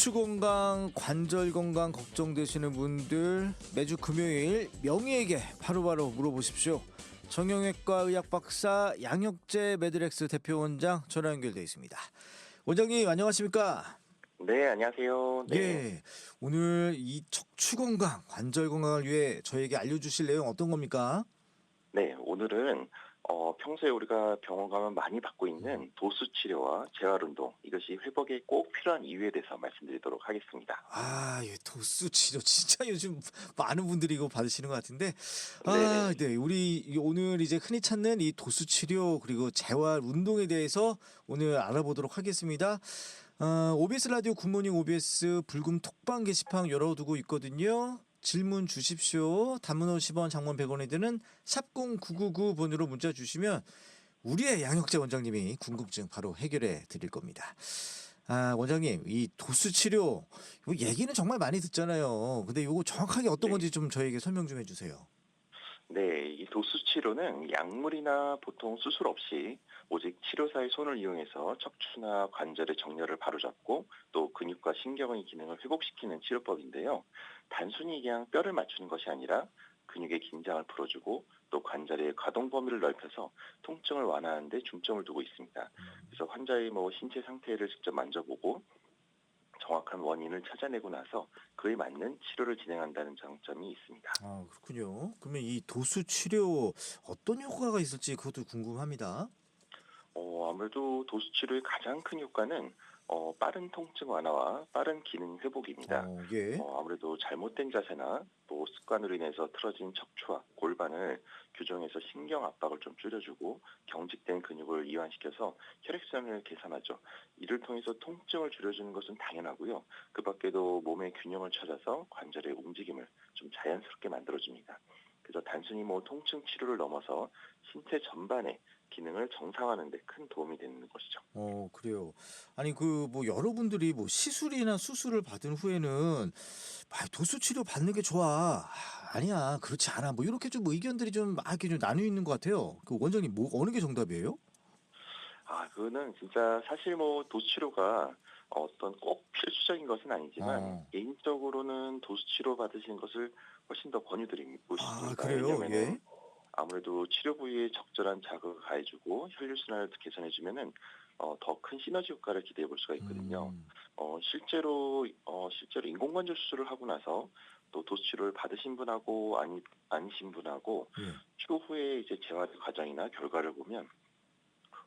척추 건강, 관절 건강 걱정되시는 분들 매주 금요일 명의에게 바로바로 물어보십시오. 정형외과 의학 박사 양혁재 매드렉스 대표 원장 전화 연결되어 있습니다. 원장님 안녕하십니까? 네, 안녕하세요. 네. 예, 오늘 이 척추 건강, 관절 건강을 위해 저에게 알려주실 내용 어떤 겁니까? 네, 오늘은 평소에 우리가 병원 가면 많이 받고 있는 도수 치료와 재활 운동, 이것이 회복에 꼭 필요한 이유에 대해서 말씀드리도록 하겠습니다. 이 도수 치료 진짜 요즘 많은 분들이 이거 받으시는 것 같은데, 네네. 네, 우리 오늘 이제 흔히 찾는 이 도수 치료 그리고 재활 운동에 대해서 오늘 알아보도록 하겠습니다. OBS 라디오 굿모닝 OBS 불금 톡방 게시판 열어두고 있거든요. 질문 주십시오. 단문 50원, 장문 100원이 드는 샵 0999번으로 문자 주시면 우리의 양혁재 원장님이 궁금증 바로 해결해 드릴 겁니다. 원장님, 이 도수 치료, 이거 얘기는 정말 많이 듣잖아요. 근데 이거 정확하게 어떤 네. 건지 좀 저에게 설명 좀 해주세요. 네, 이 도수 치료는 약물이나 보통 수술 없이 오직 치료사의 손을 이용해서 척추나 관절의 정렬을 바로잡고 또 근육과 신경의 기능을 회복시키는 치료법인데요. 단순히 그냥 뼈를 맞추는 것이 아니라 근육의 긴장을 풀어주고 또 관절의 가동 범위를 넓혀서 통증을 완화하는 데 중점을 두고 있습니다. 그래서 환자의 신체 상태를 직접 만져보고 정확한 원인을 찾아내고 나서 그에 맞는 치료를 진행한다는 장점이 있습니다. 그렇군요. 그러면 이 도수 치료 어떤 효과가 있을지 그것도 궁금합니다. 아무래도 도수 치료의 가장 큰 효과는 빠른 통증 완화와 빠른 기능 회복입니다. 예. 아무래도 잘못된 자세나 또 습관으로 인해서 틀어진 척추와 골반을 교정해서 신경 압박을 좀 줄여주고 경직된 근육을 이완시켜서 혈액순환을 개선하죠. 이를 통해서 통증을 줄여주는 것은 당연하고요. 그 밖에도 몸의 균형을 찾아서 관절의 움직임을 좀 자연스럽게 만들어줍니다. 그래서 단순히 통증 치료를 넘어서 신체 전반의 기능을 정상화하는 데 큰 도움이 되는 것이죠. 그래요. 아니 여러분들이 시술이나 수술을 받은 후에는 도수 치료 받는 게 좋아. 아니야, 그렇지 않아. 이렇게 좀 의견들이 좀 이렇게 좀 나뉘어 있는 것 같아요. 그 원장님 어느 게 정답이에요? 그거는 진짜 사실 도수 치료가 어떤 꼭 필수적인 것은 아니지만 개인적으로는 도수 치료 받으시는 것을 훨씬 더 권유드리고 싶습니다. 그래요? 왜냐면은 예. 아무래도 치료 부위에 적절한 자극을 가해주고 혈류순환을 개선해주면은 더 큰 시너지 효과를 기대해 볼 수가 있거든요. 실제로 인공관절 수술을 하고 나서 또 도수 치료를 받으신 분하고 아니신 분하고 예. 추후에 이제 재활 과정이나 결과를 보면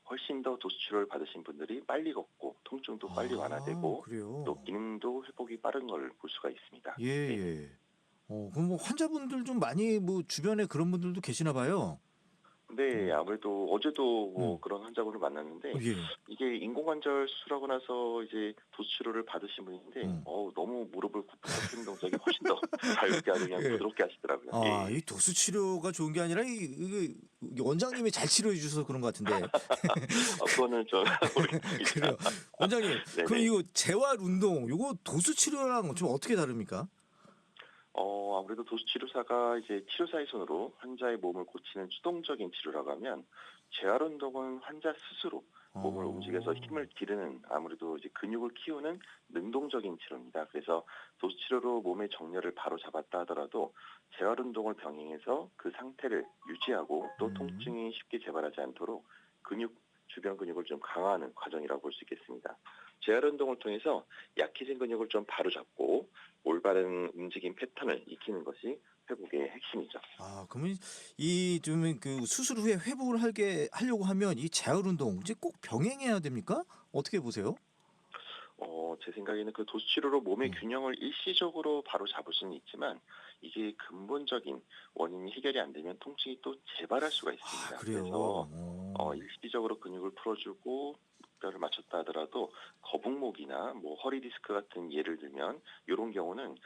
훨씬 더 도수 치료를 받으신 분들이 빨리 걷고 통증도 빨리 완화되고 그래요? 또 기능도 회복이 빠른 걸 볼 수가 있습니다. 예, 네. 예. 그럼 환자분들 좀 많이 주변에 그런 분들도 계시나 봐요. 네, 아무래도 어제도 그런 환자분을 만났는데 예. 이게 인공관절 수술하고 나서 이제 도수 치료를 받으신 분인데 너무 무릎을 굽히는 동작이 훨씬 더 가볍게 아주 그냥 예. 부드럽게 하시더라고요. 예. 이 도수 치료가 좋은 게 아니라 이게 원장님이 잘 치료해 주셔서 그런 것 같은데. 그거는 저 모르겠습니다. 그래요. 원장님, 그럼 네네. 이거 재활 운동, 요거 도수 치료랑 좀 어떻게 다릅니까? 아무래도 도수치료사가 이제 치료사의 손으로 환자의 몸을 고치는 수동적인 치료라고 하면 재활운동은 환자 스스로 몸을 움직여서 힘을 기르는 아무래도 이제 근육을 키우는 능동적인 치료입니다. 그래서 도수치료로 몸의 정렬을 바로 잡았다 하더라도 재활운동을 병행해서 그 상태를 유지하고 또 통증이 쉽게 재발하지 않도록 주변 근육을 좀 강화하는 과정이라고 볼 수 있겠습니다. 재활운동을 통해서 약해진 근육을 좀 바로잡고 올바른 움직임 패턴을 익히는 것이 회복의 핵심이죠. 그러면 그 수술 후에 회복을 하려고 하면 이 재활 운동 이제 꼭 병행해야 됩니까? 어떻게 보세요? 제 생각에는 그 도수치료로 몸의 균형을 일시적으로 바로 잡을 수는 있지만 이게 근본적인 원인이 해결이 안 되면 통증이 또 재발할 수가 있습니다. 그래요? 그래서 일시적으로 근육을 풀어주고 뼈를 맞췄다 하더라도 거북목이나 허리 디스크 같은 예를 들면 이런 경우는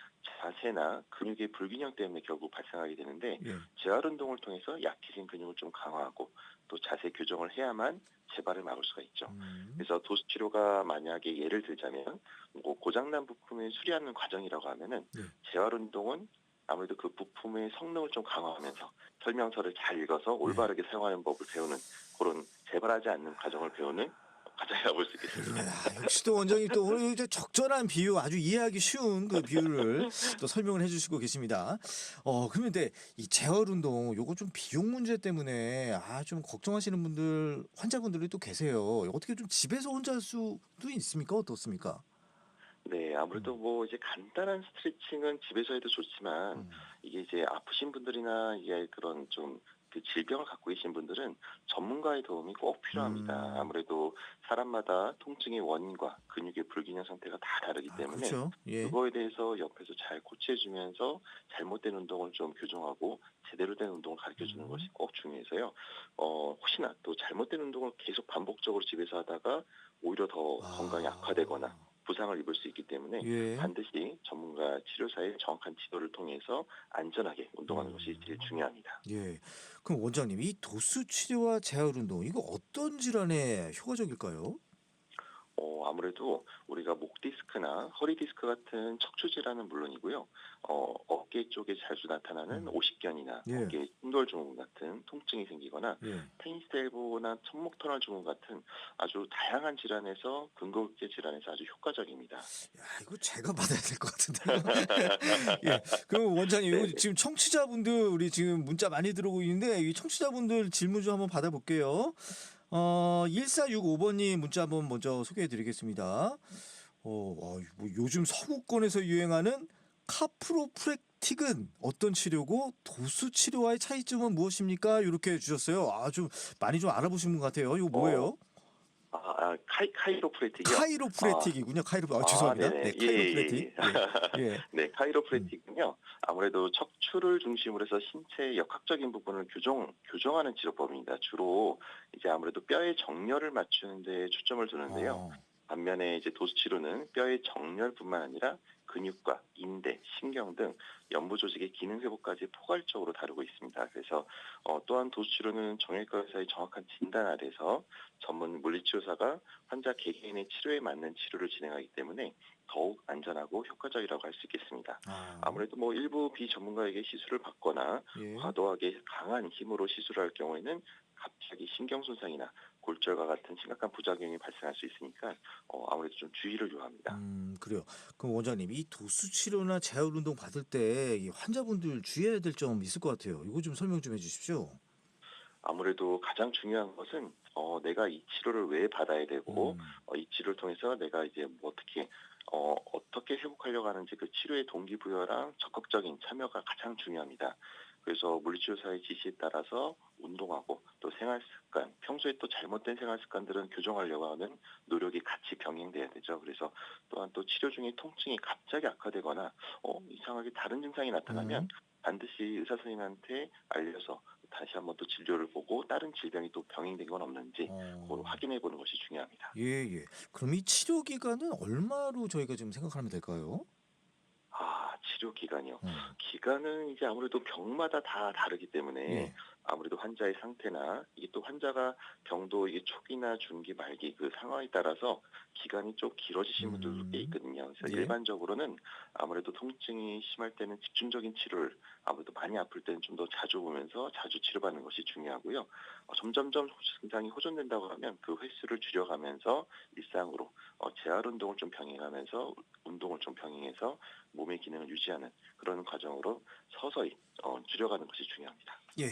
자세나 근육의 불균형 때문에 결국 발생하게 되는데 예. 재활 운동을 통해서 약해진 근육을 좀 강화하고 또 자세 교정을 해야만 재발을 막을 수가 있죠. 그래서 도수 치료가 만약에 예를 들자면 고장난 부품을 수리하는 과정이라고 하면은 재활 운동은 아무래도 그 부품의 성능을 좀 강화하면서 설명서를 잘 읽어서 올바르게 사용하는 법을 배우는 그런 재발하지 않는 과정을 배우는 가져야 볼 수 있겠습니다. 역시 또 원장님 또 오늘 이제 적절한 비유 아주 이해하기 쉬운 그 비유를 또 설명을 해주시고 계십니다. 그러면 근데 이 재활 운동 요거 좀 비용 문제 때문에 좀 걱정하시는 분들 환자분들이 또 계세요. 어떻게 좀 집에서 혼자 할 수도 있습니까? 어떻습니까? 네, 아무래도 뭐 이제 간단한 스트레칭은 집에서 해도 좋지만 음. 이게 이제 아프신 분들이나 이게 그런 좀 그 질병을 갖고 계신 분들은 전문가의 도움이 꼭 필요합니다. 음. 아무래도 사람마다 통증의 원인과 근육의 불균형 상태가 다 다르기 때문에 그렇죠. 예. 그거에 대해서 옆에서 잘 코치해주면서 잘못된 운동을 좀 교정하고 제대로 된 운동을 가르쳐 주는 것이 음. 꼭 중요해서요. 혹시나 또 잘못된 운동을 계속 반복적으로 집에서 하다가 오히려 더 건강이 악화되거나 아. 부상을 입을 수 있기 때문에 예. 반드시 전문가 치료사의 정확한 지도를 통해서 안전하게 운동하는 것이 제일 음. 중요합니다. 예. 그럼 원장님 이 도수 치료와 재활 운동 이거 어떤 질환에 효과적일까요? 아무래도 우리가 목 디스크나 허리 디스크 같은 척추 질환은 물론이고요. 어깨 쪽에 자주 나타나는 음. 오십견이나 예. 어깨 충돌 증후 같은 통증이 생기거나 예. 테니스 엘보나 천목 터널 증후 같은 아주 다양한 질환에서 근골격 질환에서 아주 효과적입니다. 야, 이거 제가 받아야 될 것 같은데요. 예. 그럼 원장님 이거 네. 지금 청취자분들 우리 지금 문자 많이 들어오고 있는데 이 청취자분들 질문 좀 한번 받아볼게요. 1465번 님 문자 한번 먼저 소개해 드리겠습니다. 뭐 요즘 서구권에서 유행하는 카프로프렉틱은 어떤 치료고 도수 치료와의 차이점은 무엇입니까? 이렇게 주셨어요. 좀 많이 좀 알아보신 분 같아요. 이거 어, 뭐예요? 카이로프래틱이요? 아, 카이로프레틱이군요. 죄송합니다. 네네. 네, 예, 예, 카이로프레틱. 예. 예. 예. 네, 음. 카이로프래틱은요, 아무래도 척추를 중심으로 해서 신체의 역학적인 부분을 교정하는 치료법입니다. 주로 이제 아무래도 뼈의 정렬을 맞추는 데 초점을 두는데요. 어. 반면에 이제 도수치료는 뼈의 정렬뿐만 아니라 근육과 인대, 신경 등 연부 조직의 기능 회복까지 포괄적으로 다루고 있습니다. 그래서 또한 도수치료는 정형외과 의사의 정확한 진단 아래서 전문 물리치료사가 환자 개개인의 치료에 맞는 치료를 진행하기 때문에 더욱 안전하고 효과적이라고 할 수 있겠습니다. 아. 아무래도 뭐 일부 비전문가에게 시술을 받거나 예. 과도하게 강한 힘으로 시술을 할 경우에는 갑자기 신경 손상이나 골절과 같은 심각한 부작용이 발생할 수 있으니까 아무래도 좀 주의를 요합니다. 그래요. 그럼 원장님 이 도수 치료나 재활 운동 받을 때 이 환자분들 주의해야 될 점 있을 것 같아요. 이거 좀 설명 좀 해 주십시오. 아무래도 가장 중요한 것은 내가 이 치료를 왜 받아야 되고 음. 이 치료를 통해서 내가 이제 뭐 어떻게 회복하려고 하는지 그 치료의 동기부여랑 적극적인 참여가 가장 중요합니다. 그래서 물리치료사의 지시에 따라서 운동하고 또 생활 습관, 평소에 또 잘못된 생활 습관들은 교정하려고 하는 노력이 같이 병행돼야 되죠. 그래서 또한 또 치료 중에 통증이 갑자기 악화되거나 이상하게 다른 증상이 나타나면 음. 반드시 의사 선생님한테 알려서 다시 한번 또 진료를 보고 다른 질병이 또 병행된 건 없는지 그걸 어. 확인해 보는 것이 중요합니다. 예예. 그럼 이 치료 기간은 얼마로 저희가 지금 생각하면 될까요? 치료 기간이요. 어. 기간은 이제 아무래도 병마다 다 다르기 때문에 예. 아무래도 환자의 상태나 이게 또 환자가 병도 이게 초기나 중기, 말기 그 상황에 따라서 기간이 좀 길어지신 분들도 꽤 음. 있거든요. 그래서 예. 일반적으로는 아무래도 통증이 심할 때는 집중적인 치료를 아무래도 많이 아플 때는 좀 더 자주 보면서 자주 치료받는 것이 중요하고요. 점점점 증상이 호전된다고 하면 그 횟수를 줄여가면서 일상으로 재활 운동을 좀 병행하면서 운동을 좀 병행해서 몸의 기능을 유지하는 그런 과정으로 서서히 줄여가는 것이 중요합니다. 예.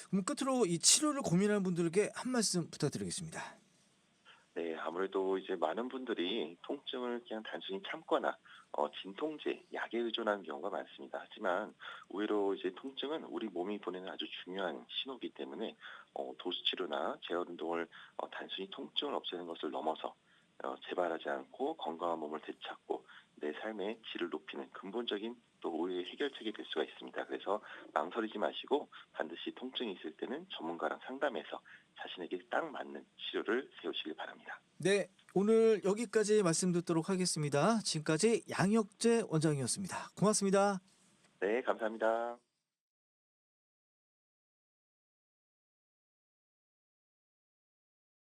그럼 끝으로 이 치료를 고민하는 분들에게 한 말씀 부탁드리겠습니다. 네, 아무래도 이제 많은 분들이 통증을 그냥 단순히 참거나 진통제, 약에 의존하는 경우가 많습니다. 하지만 의외로 이제 통증은 우리 몸이 보내는 아주 중요한 신호이기 때문에 도수 치료나 재활 운동을 단순히 통증을 없애는 것을 넘어서 재발하지 않고 건강한 몸을 되찾고 내 삶의 질을 높이는 근본적인 또 의외의 해결책이 될 수가 있습니다. 그래서 망설이지 마시고 반드시 통증이 있을 때는 전문가랑 상담해서 자신에게 딱 맞는 치료를 세우시길 바랍니다. 네. 오늘 여기까지 말씀 듣도록 하겠습니다. 지금까지 양혁재 원장이었습니다. 고맙습니다. 네, 감사합니다.